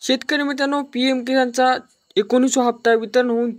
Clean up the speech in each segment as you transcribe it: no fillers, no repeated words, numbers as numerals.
शेतकरी मित्रांनो, PM किसानचा 19वा हप्ता वितरण होऊन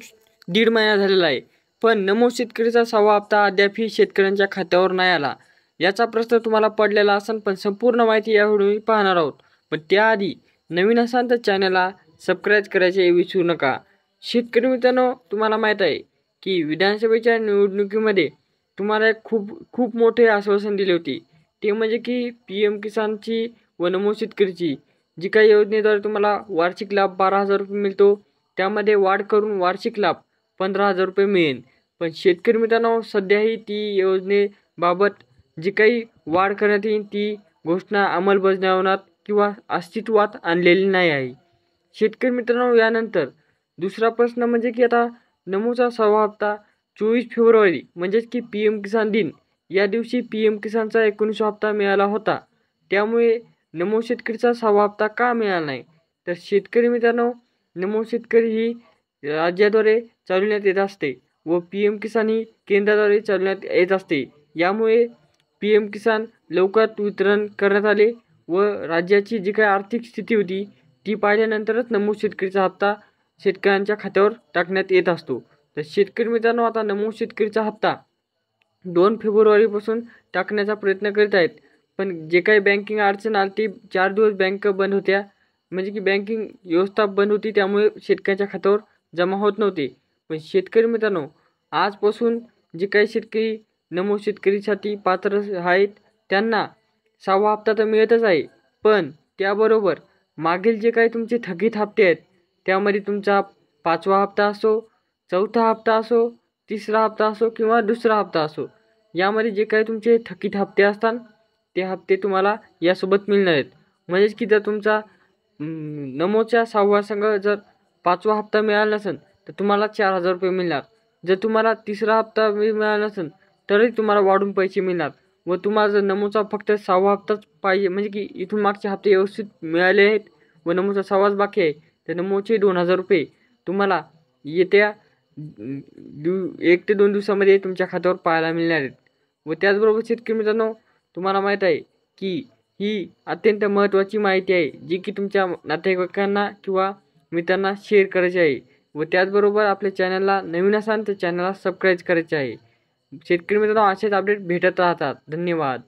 1.5 महिना झालेला आहे. पण नमो शेतकरीचा 6वा हप्ता अद्यापही शेतकऱ्यांच्या खात्यावर नाही आला. याचा प्रश्न तुम्हाला पडलेला असेल, पण संपूर्ण माहिती या व्हिडिओमध्ये पाहणार आहोत. पण त्याआधी नवीन असाल तर चॅनलला सबस्क्राईब करायचे विसरू नका. शेतकरी मित्रांनो, तुम्हाला माहीत आहे की विधानसभेच्या निवडणुकीमध्ये तुम्हाला एक खूप मोठे आश्वासन दिले होते. ते म्हणजे की PM किसानची व नमो शेतकरीची जी काही योजनेद्वारे तुम्हाला वार्षिक लाभ 12,000 रुपये मिळतो, त्यामध्ये वाढ करून वार्षिक लाभ 15,000 रुपये मिळेल. पण शेतकरी मित्रांनो, सध्याही ती योजनेबाबत जी काही वाढ करण्यात येईल ती घोषणा अंमलबजावणीत किंवा अस्तित्वात आणलेली नाही आहे. शेतकरी मित्रांनो, यानंतर दुसरा प्रश्न म्हणजे की आता नमोचा 6वा हप्ता 24 फेब्रुवारी म्हणजेच की PM किसान दिन या दिवशी PM किसानचा 19वा हप्ता मिळाला होता. त्यामुळे नमो शेतकरीचा 6वा हप्ता का मिळाला नाही? तर शेतकरी मित्रांनो, नमो शेतकरी ही राज्याद्वारे चालवण्यात येत असते व PM किसान ही केंद्राद्वारे चालवण्यात येत असते. यामुळे PM किसान लवकर वितरण करण्यात आले व राज्याची जी काही आर्थिक स्थिती होती ती पाहिल्यानंतरच नमो शेतकरीचा हप्ता शेतकऱ्यांच्या खात्यावर टाकण्यात येत असतो. तर शेतकरी मित्रांनो, आता नमो शेतकरीचा हप्ता 2 फेब्रुवारीपासून टाकण्याचा प्रयत्न करीत आहेत. पण जे काही बँकिंग अडचण आली ती 4 दिवस बँक बंद होत्या, म्हणजे की बँकिंग व्यवस्था बंद होती, त्यामुळे शेतकऱ्याच्या खात्यावर जमा होत नव्हते. पण शेतकरी मित्रांनो, आजपासून जे काही शेतकरी नमो शेतकरीसाठी पात्र आहेत त्यांना 6वा हप्ता तर मिळतच आहे. पण त्याबरोबर मागील जे काही तुमचे थकीत हप्ते आहेत त्यामध्ये तुमचा 5वा हप्ता असो, 4था हप्ता असो, 3रा हप्ता असो किंवा 2रा हप्ता असो, यामध्ये जे काही तुमचे थकीत हप्ते असतात ते हप्ते तुम्हाला यासोबत मिळणार आहेत. म्हणजेच की जर तुमचा नमोच्या 6व्या संघ जर 5वा हप्ता मिळाला नसेल तर तुम्हाला 4,000 रुपये मिळणार. जर तुम्हाला 3रा हप्ता मिळाला नसेल तरी तुम्हाला वाढून पैसे मिळणार. व तुम्हाला जर नमोचा फक्त 6वा हप्ताच पाहिजे, म्हणजे की इथून मागचे हप्ते व्यवस्थित मिळाले आहेत व नमोचा 6वाच बाकी आहे, तर नमोचे 2,000 रुपये तुम्हाला येत्या 1 ते 2 दिवसामध्ये तुमच्या खात्यावर पाहायला मिळणार आहेत. व त्याचबरोबर शेतकरी मित्रांनो, तुम्हाला माहीत आहे की ही अत्यंत महत्त्वाची माहिती आहे जी की तुमच्या नातेवाईकांना किंवा मित्रांना शेअर करायची आहे. व त्याचबरोबर आपल्या चॅनलला नवीन असाल तर चॅनलला सबस्क्राईब करायचे आहे. शेतकरी मित्रांनो, असेच अपडेट भेटत राहतात. धन्यवाद.